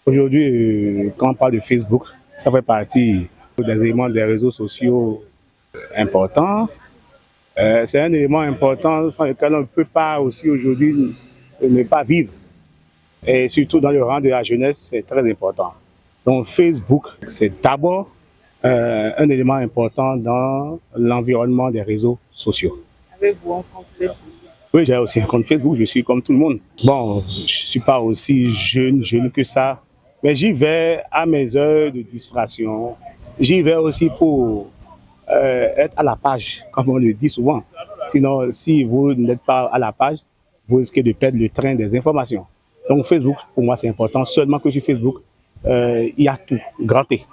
Aujourd'hui, quand on parle de Facebook, ça fait partie des éléments des réseaux sociaux importants. C'est un élément important sans lequel on ne peut pas aussi aujourd'hui ne pas vivre. Et surtout dans le rang de la jeunesse, c'est très important. Donc Facebook, c'est d'abord un élément important dans l'environnement des réseaux sociaux. Avez-vous un compte Facebook? Oui, j'ai aussi un compte Facebook, je suis comme tout le monde. Bon, je ne suis pas aussi jeune que ça, mais j'y vais à mes heures de distraction. J'y vais aussi pour être à la page, comme on le dit souvent. Sinon, si vous n'êtes pas à la page, vous risquez de perdre le train des informations. Donc Facebook, pour moi, c'est important. Seulement que sur Facebook, il y a tout, grand T,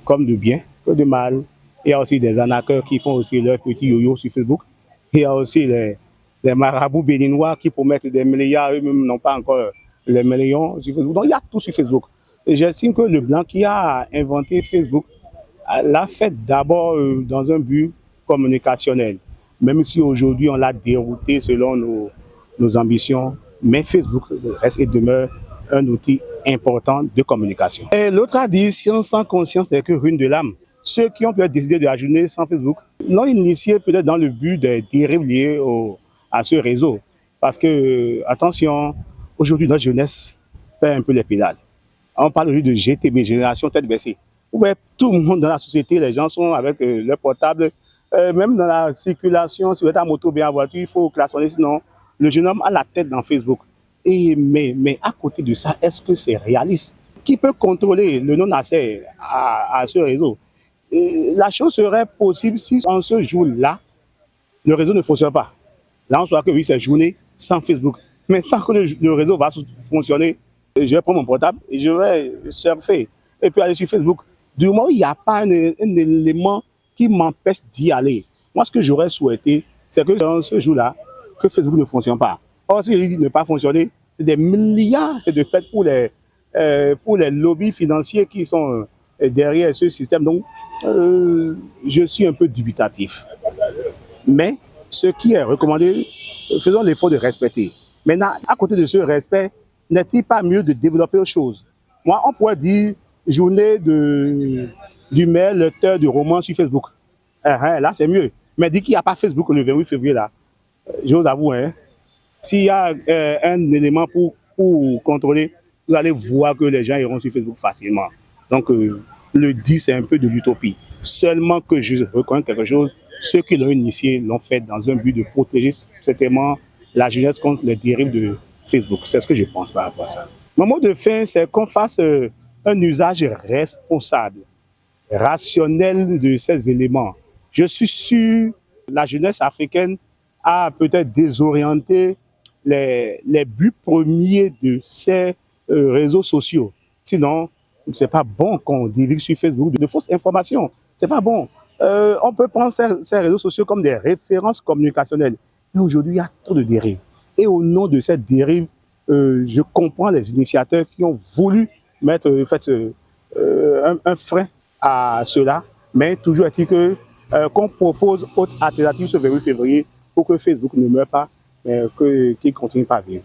comme de bien que de mal. Il y a aussi des arnaqueurs qui font aussi leur petit yo-yo sur Facebook. Il y a aussi les marabouts béninois qui promettent des milliards, eux-mêmes n'ont pas encore les millions sur Facebook. Donc il y a tout sur Facebook. J'estime que le blanc qui a inventé Facebook l'a fait d'abord dans un but communicationnel. Même si aujourd'hui on l'a dérouté selon nos ambitions, mais Facebook reste et demeure un outil important de communication. Et l'autre a dit, science sans conscience n'est que ruine de l'âme. Ceux qui ont peut-être décidé de la journée sans Facebook l'ont initié peut-être dans le but des dérives liées à ce réseau. Parce que, attention, aujourd'hui notre jeunesse perd un peu les pédales. On parle aujourd'hui de GTB, génération tête baissée. Vous voyez, tout le monde dans la société, les gens sont avec leur portable. Même dans la circulation, si vous êtes en moto, bien en voiture, il faut klaxonner, sinon le jeune homme a la tête dans Facebook. Mais à côté de ça, est-ce que c'est réaliste? Qui peut contrôler le non-accès à ce réseau? Et la chose serait possible si en ce jour-là, le réseau ne fonctionne pas. Là, on saura que oui, c'est journée sans Facebook. Mais tant que le réseau va fonctionner, je vais prendre mon portable et je vais surfer et puis aller sur Facebook. Du moment où il n'y a pas un élément qui m'empêche d'y aller, moi, ce que j'aurais souhaité, c'est que dans ce jour-là, que Facebook ne fonctionne pas. Or, s'il dit ne pas fonctionner, c'est des milliards de pertes pour les lobbies financiers qui sont derrière ce système. Donc, je suis un peu dubitatif. Mais ce qui est recommandé, faisons l'effort de respecter. Maintenant, à côté de ce respect, n'est-il pas mieux de développer autre chose? Moi, on pourrait dire journée du maire, lecteur de romans sur Facebook. Là, c'est mieux. Mais dit qu'il n'y a pas Facebook le 28 février, là, j'ose avouer, hein, s'il y a un élément pour contrôler, vous allez voir que les gens iront sur Facebook facilement. Donc, le 10, c'est un peu de l'utopie. Seulement que je reconnais quelque chose, ceux qui l'ont initié l'ont fait dans un but de protéger certainement la jeunesse contre les dérives de Facebook. C'est ce que je pense par rapport à ça. Mon mot de fin, c'est qu'on fasse un usage responsable, rationnel de ces éléments. Je suis sûr que la jeunesse africaine a peut-être désorienté les buts premiers de ces réseaux sociaux. Sinon, ce n'est pas bon qu'on divulgue sur Facebook de fausses informations. Ce n'est pas bon. On peut prendre ces réseaux sociaux comme des références communicationnelles. Mais aujourd'hui, il y a trop de dérives. Et au nom de cette dérive, je comprends les initiateurs qui ont voulu mettre un frein à cela. Mais toujours est-il qu'on propose autre alternative ce 28 février pour que Facebook ne meure pas, mais qu'il continue pas à vivre.